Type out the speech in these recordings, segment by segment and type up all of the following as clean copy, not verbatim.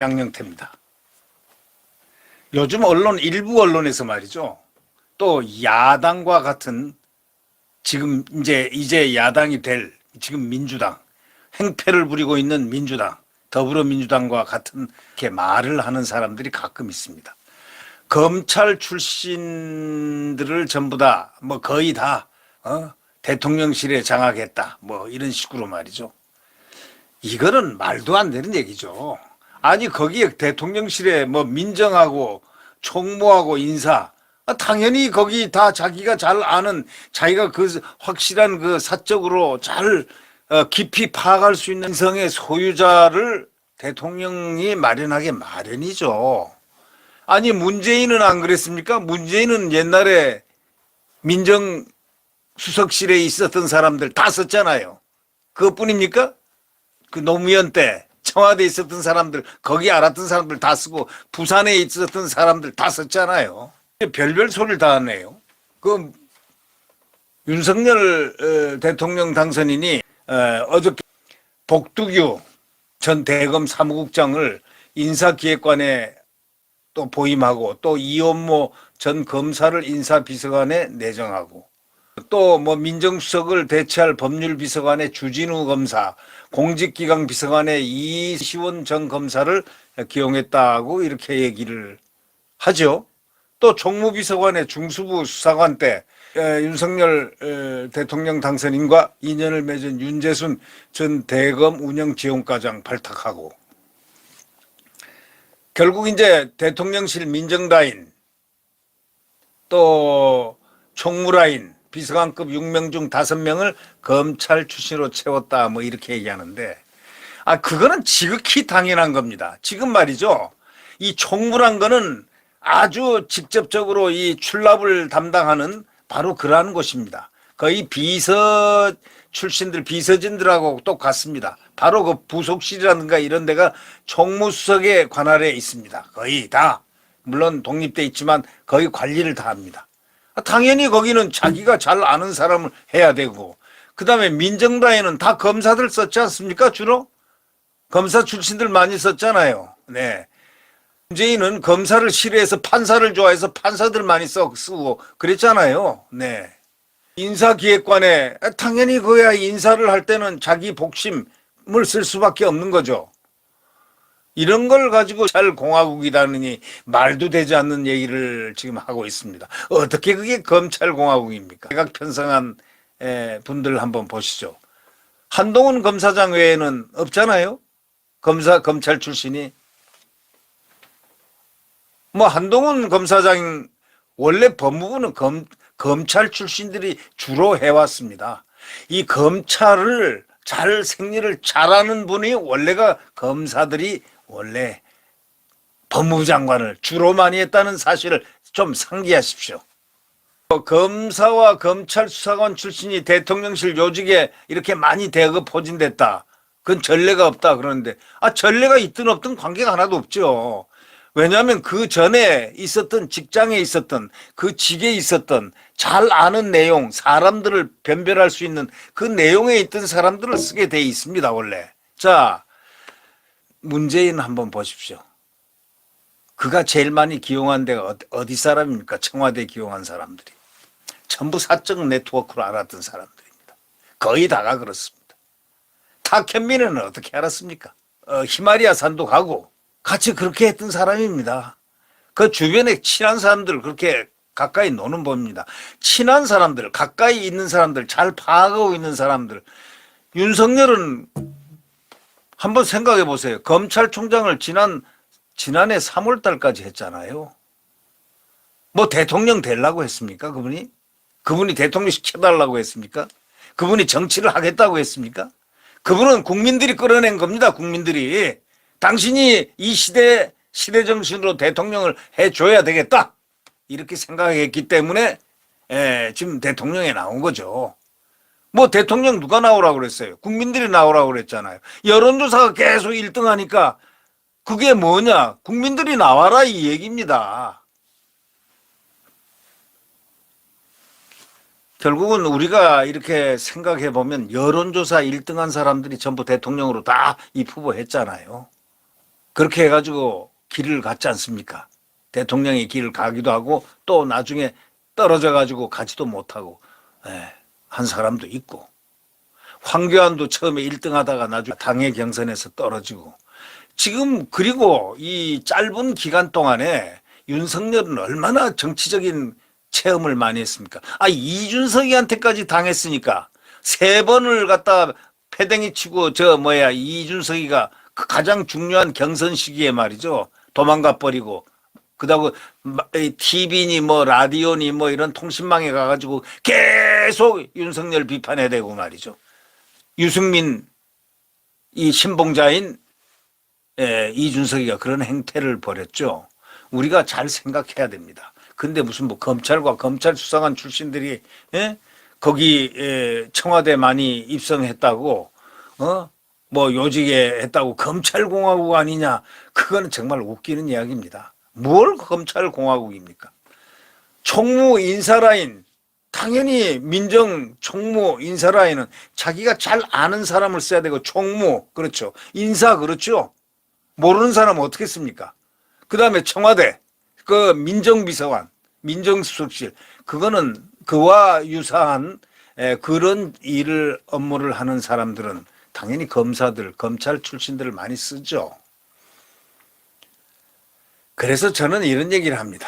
양영태입니다. 요즘 언론, 일부 언론에서 말이죠. 또 야당과 같은 지금 이제 야당이 될 지금 민주당, 행패를 부리고 있는 민주당, 더불어민주당과 같은 이렇게 말을 하는 사람들이 가끔 있습니다. 검찰 출신들을 전부 다 뭐 거의 다 대통령실에 장악했다 뭐 이런 식으로 말이죠. 이거는 말도 안 되는 얘기죠. 아니 거기에 대통령실에 뭐 민정하고 총무하고 인사 당연히 거기 다 자기가 잘 아는 자기가 그 확실한 그 사적으로 잘 깊이 파악할 수 있는 인성의 소유자를 대통령이 마련하게 마련이죠. 아니 문재인은 안 그랬습니까? 문재인은 옛날에 민정수석실에 있었던 사람들 다 썼잖아요. 그것뿐입니까? 그 노무현 때 청와대에 있었던 사람들 거기 알았던 사람들 다 쓰고 부산에 있었던 사람들 다 썼잖아요. 별별 소리를 다 하네요. 그 윤석열 대통령 당선인이 어저께 복두규 전 대검 사무국장을 인사기획관에 또 보임하고 또 이원모 전 검사를 인사비서관에 내정하고 또 뭐 민정수석을 대체할 법률비서관에 주진우 검사, 공직기강 비서관에 이시원 전 검사를 기용했다고 이렇게 얘기를 하죠. 또 총무비서관에 중수부 수사관 때 윤석열 대통령 당선인과 인연을 맺은 윤재순 전 대검 운영지원과장 발탁하고 결국 이제 대통령실 민정라인 또 총무라인 비서관급 6명 중 5명을 검찰 출신으로 채웠다 뭐 이렇게 얘기하는데 그거는 지극히 당연한 겁니다. 지금 말이죠. 이 총무란 거는 아주 직접적으로 이 출납을 담당하는 바로 그러한 곳입니다. 거의 비서 출신들 비서진들하고 똑같습니다. 바로 그 부속실이라든가 이런 데가 총무수석의 관할에 있습니다. 거의 다 물론 독립돼 있지만 거의 관리를 다 합니다. 당연히 거기는 자기가 잘 아는 사람을 해야 되고 그 다음에 민정라인은 다 검사들 썼지 않습니까? 주로 검사 출신들 많이 썼잖아요. 네. 문재인은 검사를 싫어해서 판사를 좋아해서 판사들 많이 쓰고 그랬잖아요. 네. 인사기획관에 당연히 그야 인사를 할 때는 자기 복심을 쓸 수밖에 없는 거죠. 이런 걸 가지고 잘 공화국이라느니 말도 되지 않는 얘기를 지금 하고 있습니다. 어떻게 그게 검찰 공화국입니까? 대각 편성한 분들 한번 보시죠. 한동훈 검사장 외에는 없잖아요. 검찰 출신이. 뭐 한동훈 검사장 원래 법무부는 검찰 출신들이 주로 해왔습니다. 이 검찰을 잘 생리를 잘하는 분이 원래가 검사들이 원래 법무부 장관을 주로 많이 했다는 사실을 좀 상기하십시오. 검사와 검찰 수사관 출신이 대통령실 요직에 이렇게 많이 대거 포진됐다. 그건 전례가 없다 그러는데 전례가 있든 없든 관계가 하나도 없죠. 왜냐하면 그 전에 있었던 직장에 있었던 그 직에 있었던 잘 아는 내용 사람들을 변별할 수 있는 그 내용에 있던 사람들을 쓰게 돼 있습니다 원래. 자 문재인 한번 보십시오. 그가 제일 많이 기용한 데가 어디 사람입니까? 청와대 기용한 사람들이 전부 사적 네트워크로 알았던 사람들입니다. 거의 다가 그렇습니다. 탁현민은 어떻게 알았습니까? 히말리아 산도 가고 같이 그렇게 했던 사람입니다. 그 주변에 친한 사람들 그렇게 가까이 노는 법입니다. 친한 사람들, 가까이 있는 사람들, 잘 파악하고 있는 사람들. 윤석열은 한번 생각해 보세요. 검찰총장을 지난해 3월 달까지 했잖아요. 뭐 대통령 되려고 했습니까? 그분이 대통령 시켜달라고 했습니까? 그분이 정치를 하겠다고 했습니까? 그분은 국민들이 끌어낸 겁니다. 국민들이. 당신이 이 시대 정신으로 대통령을 해줘야 되겠다. 이렇게 생각했기 때문에 지금 대통령에 나온 거죠. 뭐 대통령 누가 나오라고 그랬어요? 국민들이 나오라고 그랬잖아요. 여론조사가 계속 1등 하니까 그게 뭐냐? 국민들이 나와라 이 얘기입니다. 결국은 우리가 이렇게 생각해 보면 여론조사 1등한 사람들이 전부 대통령으로 다 입후보했잖아요. 그렇게 해가지고 길을 갔지 않습니까? 대통령이 길을 가기도 하고 또 나중에 떨어져 가지고 가지도 못하고 한 사람도 있고, 황교안도 처음에 1등 하다가 나중에 당의 경선에서 떨어지고, 지금 그리고 이 짧은 기간 동안에 윤석열은 얼마나 정치적인 체험을 많이 했습니까? 이준석이한테까지 당했으니까 3번을 갖다 패댕이 치고 이준석이가 그 가장 중요한 경선 시기에 말이죠. 도망가 버리고 그다음 TV니 뭐 라디오니 뭐 이런 통신망에 가가지고 계속 윤석열 비판해야 되고 말이죠. 유승민 이 신봉자인 이준석이가 그런 행태를 벌였죠. 우리가 잘 생각해야 됩니다. 근데 무슨 뭐 검찰과 검찰 수사관 출신들이 거기 청와대 많이 입성했다고 뭐 요직에 했다고 검찰공화국 아니냐? 그거는 정말 웃기는 이야기입니다. 뭘 검찰공화국입니까? 총무 인사라인, 당연히 민정 총무 인사라인은 자기가 잘 아는 사람을 써야 되고, 총무 그렇죠, 인사 그렇죠, 모르는 사람은 어떻게 씁니까? 그 다음에 청와대 그 민정비서관, 민정수석실, 그거는 그와 유사한 그런 업무를 하는 사람들은 당연히 검사들, 검찰 출신들을 많이 쓰죠. 그래서 저는 이런 얘기를 합니다.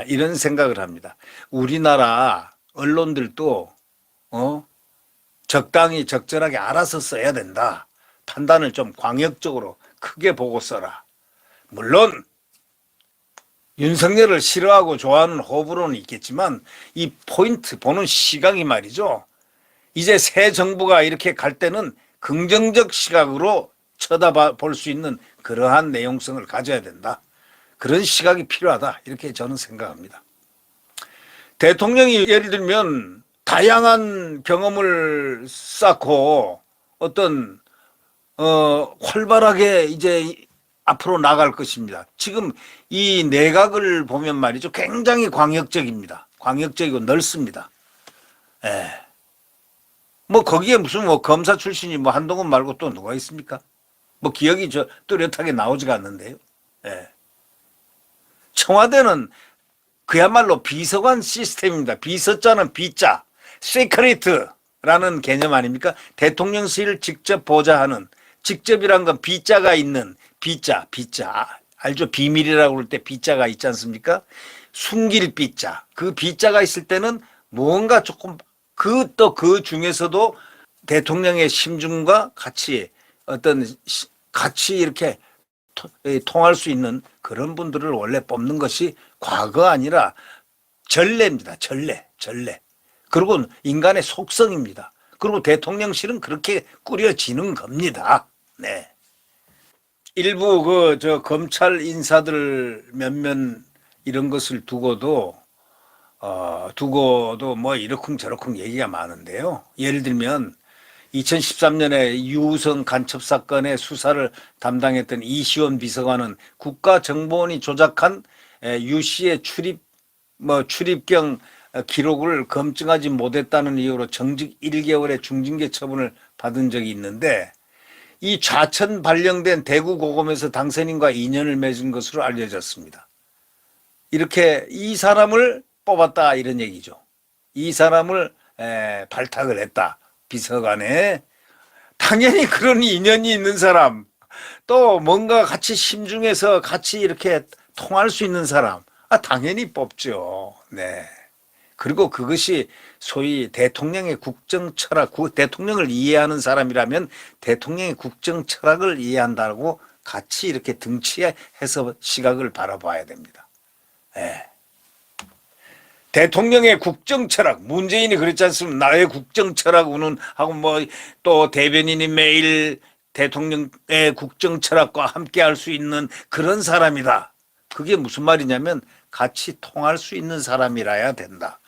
이런 생각을 합니다. 우리나라 언론들도 적당히 적절하게 알아서 써야 된다. 판단을 좀 광역적으로 크게 보고 써라. 물론 윤석열을 싫어하고 좋아하는 호불호는 있겠지만 이 포인트 보는 시각이 말이죠. 이제 새 정부가 이렇게 갈 때는 긍정적 시각으로 쳐다볼 수 있는 그러한 내용성을 가져야 된다. 그런 시각이 필요하다. 이렇게 저는 생각합니다. 대통령이 예를 들면 다양한 경험을 쌓고 어떤 활발하게 이제 앞으로 나갈 것입니다. 지금 이 내각을 보면 말이죠. 굉장히 광역적입니다. 광역적이고 넓습니다. 뭐 거기에 무슨 뭐 검사 출신이 뭐 한동훈 말고 또 누가 있습니까? 뭐 기억이 뚜렷하게 나오지가 않는데요. 청와대는 그야말로 비서관 시스템입니다. 비서자는 비자, 시크릿라는 개념 아닙니까? 대통령실 직접 보좌하는, 직접이란 건 비자가 있는, 비자 알죠? 비밀이라고 그럴 때 비자가 있지 않습니까? 숨길 비자, 그 비자가 있을 때는 뭔가 조금 그 중에서도 대통령의 심중과 같이 같이 이렇게 통할 수 있는 그런 분들을 원래 뽑는 것이 과거 아니라 전례입니다. 전례. 그리고 인간의 속성입니다. 그리고 대통령실은 그렇게 꾸려지는 겁니다. 네. 일부 검찰 인사들 몇몇 이런 것을 두고도 뭐 이러쿵저러쿵 얘기가 많은데요. 예를 들면 2013년에 유우성 간첩 사건의 수사를 담당했던 이시원 비서관은 국가정보원이 조작한 유 씨의 출입경 기록을 검증하지 못했다는 이유로 정직 1개월의 중징계 처분을 받은 적이 있는데, 이 좌천 발령된 대구 고검에서 당선인과 인연을 맺은 것으로 알려졌습니다. 이렇게 이 사람을 뽑았다 이런 얘기죠. 이 사람을 발탁을 했다. 비서관에 당연히 그런 인연이 있는 사람, 또 뭔가 같이 심중해서 같이 이렇게 통할 수 있는 사람, 당연히 뽑죠. 네. 그리고 그것이 소위 대통령의 국정 철학, 대통령을 이해하는 사람이라면 대통령의 국정 철학을 이해한다고 같이 이렇게 등치해서 시각을 바라봐야 됩니다. 네. 대통령의 국정 철학, 문재인이 그랬지 않습니까? 나의 국정 철학은 하고 뭐 또 대변인이 매일 대통령의 국정 철학과 함께 할 수 있는 그런 사람이다. 그게 무슨 말이냐면 같이 통할 수 있는 사람이라야 된다.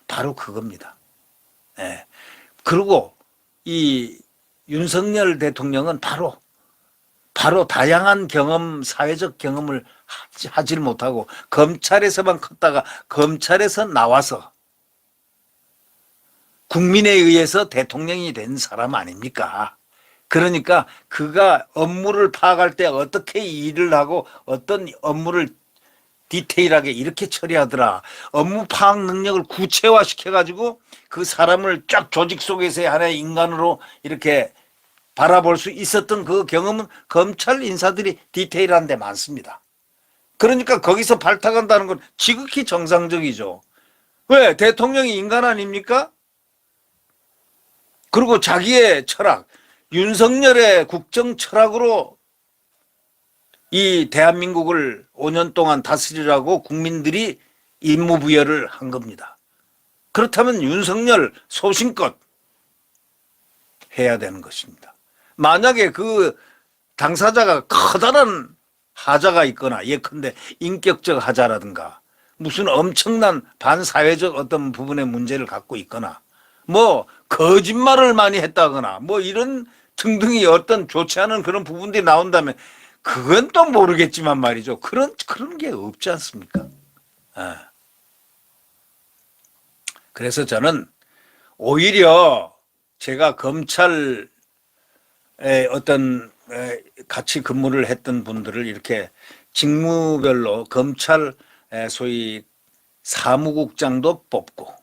바로 그겁니다. 그리고 이 윤석열 대통령은 바로 다양한 경험, 사회적 경험을 하질 못하고 검찰에서만 컸다가 검찰에서 나와서 국민에 의해서 대통령이 된 사람 아닙니까? 그러니까 그가 업무를 파악할 때 어떻게 일을 하고 어떤 업무를 디테일하게 이렇게 처리하더라. 업무 파악 능력을 구체화시켜가지고 그 사람을 쫙 조직 속에서의 하나의 인간으로 이렇게 바라볼 수 있었던 그 경험은 검찰 인사들이 디테일한 데 많습니다. 그러니까 거기서 발탁한다는 건 지극히 정상적이죠. 왜? 대통령이 인간 아닙니까? 그리고 자기의 철학, 윤석열의 국정 철학으로 이 대한민국을 5년 동안 다스리라고 국민들이 임무부여를 한 겁니다. 그렇다면 윤석열 소신껏 해야 되는 것입니다. 만약에 그 당사자가 커다란 하자가 있거나 예컨대 인격적 하자라든가 무슨 엄청난 반사회적 어떤 부분의 문제를 갖고 있거나 뭐 거짓말을 많이 했다거나 뭐 이런 등등이 어떤 좋지 않은 그런 부분들이 나온다면 그건 또 모르겠지만 말이죠. 그런 게 없지 않습니까? 그래서 저는 오히려 제가 검찰에 어떤 같이 근무를 했던 분들을 이렇게 직무별로 검찰 소위 사무국장도 뽑고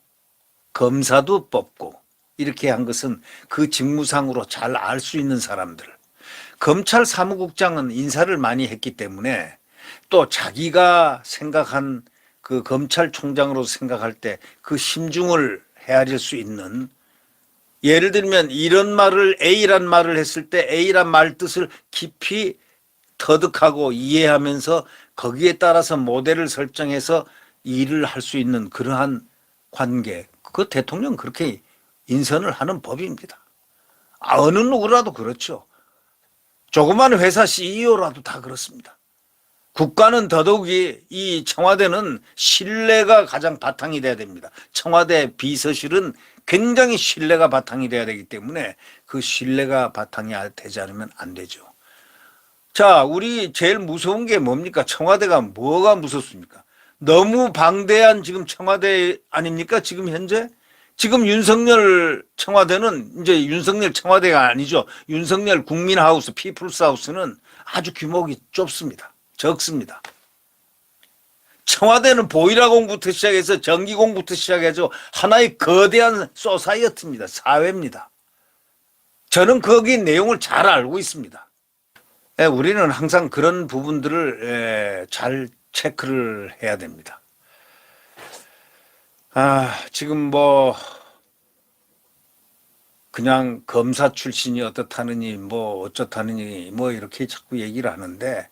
검사도 뽑고 이렇게 한 것은 그 직무상으로 잘 알 수 있는 사람들. 검찰 사무국장은 인사를 많이 했기 때문에 또 자기가 생각한 그 검찰총장으로 생각할 때 그 심중을 헤아릴 수 있는, 예를 들면 이런 말을 A란 말을 했을 때 A란 말 뜻을 깊이 터득하고 이해하면서 거기에 따라서 모델을 설정해서 일을 할 수 있는 그러한 관계, 그 대통령 그렇게 인선을 하는 법입니다. 어느 누구라도 그렇죠. 조그만 회사 CEO라도 다 그렇습니다. 국가는 더더욱이 이 청와대는 신뢰가 가장 바탕이 돼야 됩니다. 청와대 비서실은 굉장히 신뢰가 바탕이 돼야 되기 때문에 그 신뢰가 바탕이 되지 않으면 안 되죠. 자, 우리 제일 무서운 게 뭡니까? 청와대가 뭐가 무섭습니까? 너무 방대한 지금 청와대 아닙니까? 지금 현재? 지금 윤석열 청와대는 이제 윤석열 청와대가 아니죠. 윤석열 국민하우스, 피플스하우스는 아주 규모가 좁습니다. 적습니다. 청와대는 보일러공부터 시작해서 전기공부터 시작해서 하나의 거대한 소사이어티입니다. 사회입니다. 저는 거기 내용을 잘 알고 있습니다. 우리는 항상 그런 부분들을 잘 체크를 해야 됩니다. 지금 뭐 그냥 검사 출신이 어떻다느니 뭐 어쩌다느니 뭐 이렇게 자꾸 얘기를 하는데,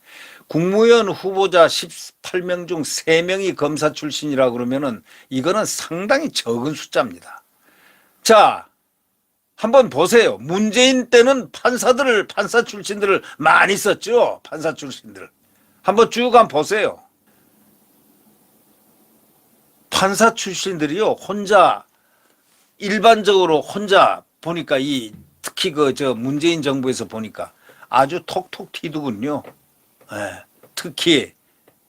국무위원 후보자 18명 중 3명이 검사 출신이라고 그러면은 이거는 상당히 적은 숫자입니다. 자, 한번 보세요. 문재인 때는 판사 출신들을 많이 썼죠. 판사 출신들. 한번 쭉 한번 보세요. 판사 출신들이요, 혼자, 일반적으로 혼자 보니까 특히 문재인 정부에서 보니까 아주 톡톡 튀더군요. 특히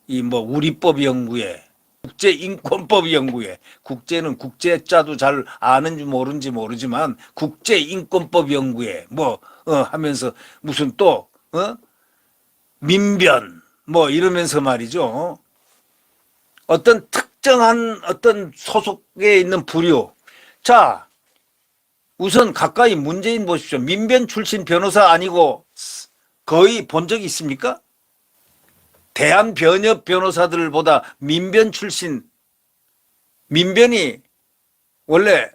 우리법 연구회, 국제인권법 연구회, 국제는 국제자도 잘 아는지 모르는지 모르지만 국제인권법 연구회 하면서 무슨 또 민변 이러면서 말이죠. 어떤 특정한 어떤 소속에 있는 부류. 자, 우선 가까이 문재인 보십시오. 민변 출신 변호사 아니고 거의 본 적이 있습니까? 대한변협 변호사들보다 민변 출신, 민변이 원래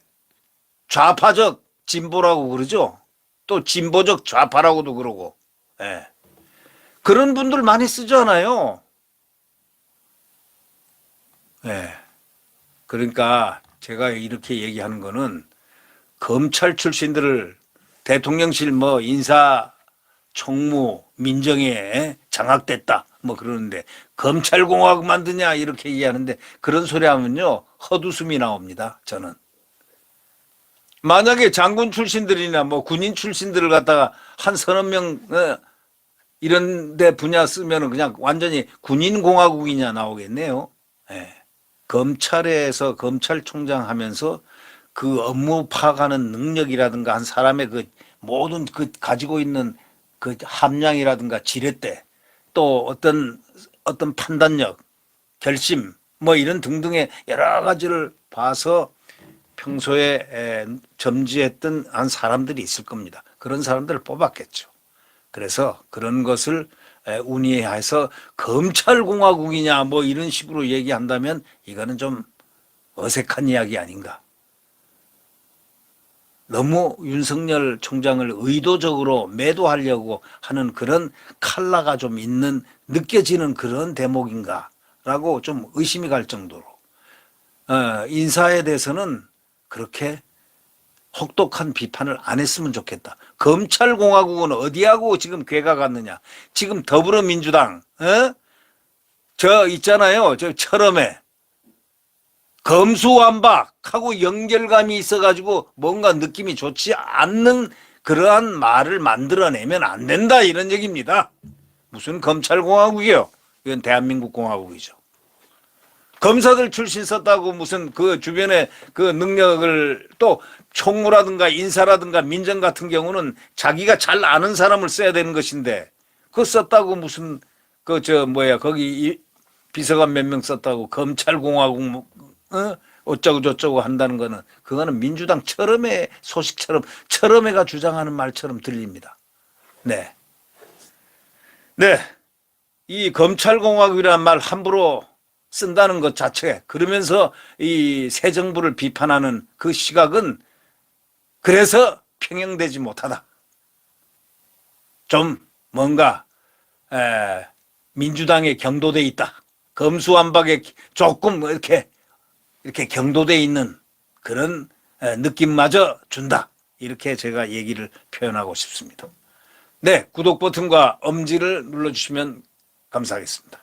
좌파적 진보라고 그러죠. 또 진보적 좌파라고도 그러고, 그런 분들 많이 쓰잖아요. 그러니까 제가 이렇게 얘기하는 거는 검찰 출신들을 대통령실 인사 총무 민정에 장악됐다 그러는데 검찰공화국 만드냐 이렇게 얘기하는데, 그런 소리 하면요 헛웃음이 나옵니다. 저는 만약에 장군 출신들이나 군인 출신들을 갖다가 한 서너 명 이런 데 분야 쓰면은 그냥 완전히 군인공화국이냐 나오겠네요. 검찰에서 검찰총장 하면서 그 업무 파악하는 능력이라든가 한 사람의 그 모든 그 가지고 있는 그 함량이라든가 지렛대 또 어떤 판단력, 결심 뭐 이런 등등의 여러 가지를 봐서 평소에 점지했던 한 사람들이 있을 겁니다. 그런 사람들을 뽑았겠죠. 그래서 그런 것을 운이해서 검찰공화국이냐 뭐 이런 식으로 얘기한다면 이거는 좀 어색한 이야기 아닌가. 너무 윤석열 총장을 의도적으로 매도하려고 하는 그런 칼라가 좀 있는 느껴지는 그런 대목인가라고 좀 의심이 갈 정도로 인사에 대해서는 그렇게 혹독한 비판을 안 했으면 좋겠다. 검찰공화국은 어디하고 지금 괴가 갔느냐. 지금 더불어민주당 저 있잖아요. 저 철험에 검수완박하고 연결감이 있어가지고 뭔가 느낌이 좋지 않는 그러한 말을 만들어내면 안 된다 이런 얘기입니다. 무슨 검찰공화국이요? 이건 대한민국 공화국이죠. 검사들 출신 썼다고 무슨 그 주변에 그 능력을 또 총무라든가 인사라든가 민정 같은 경우는 자기가 잘 아는 사람을 써야 되는 것인데 그거 썼다고 무슨 그 저 뭐야 거기 비서관 몇 명 썼다고 검찰공화국 어쩌고 저쩌고 한다는 거는 그거는 민주당 철험의 소식처럼 철험회가 주장하는 말처럼 들립니다. 네. 네. 이 검찰공화국이라는 말 함부로 쓴다는 것 자체 그러면서 이 새 정부를 비판하는 그 시각은 그래서 평행되지 못하다. 좀 뭔가 민주당에 경도돼 있다. 검수완박에 조금 이렇게 경도돼 있는 그런 느낌마저 준다. 이렇게 제가 얘기를 표현하고 싶습니다. 네, 구독 버튼과 엄지를 눌러주시면 감사하겠습니다.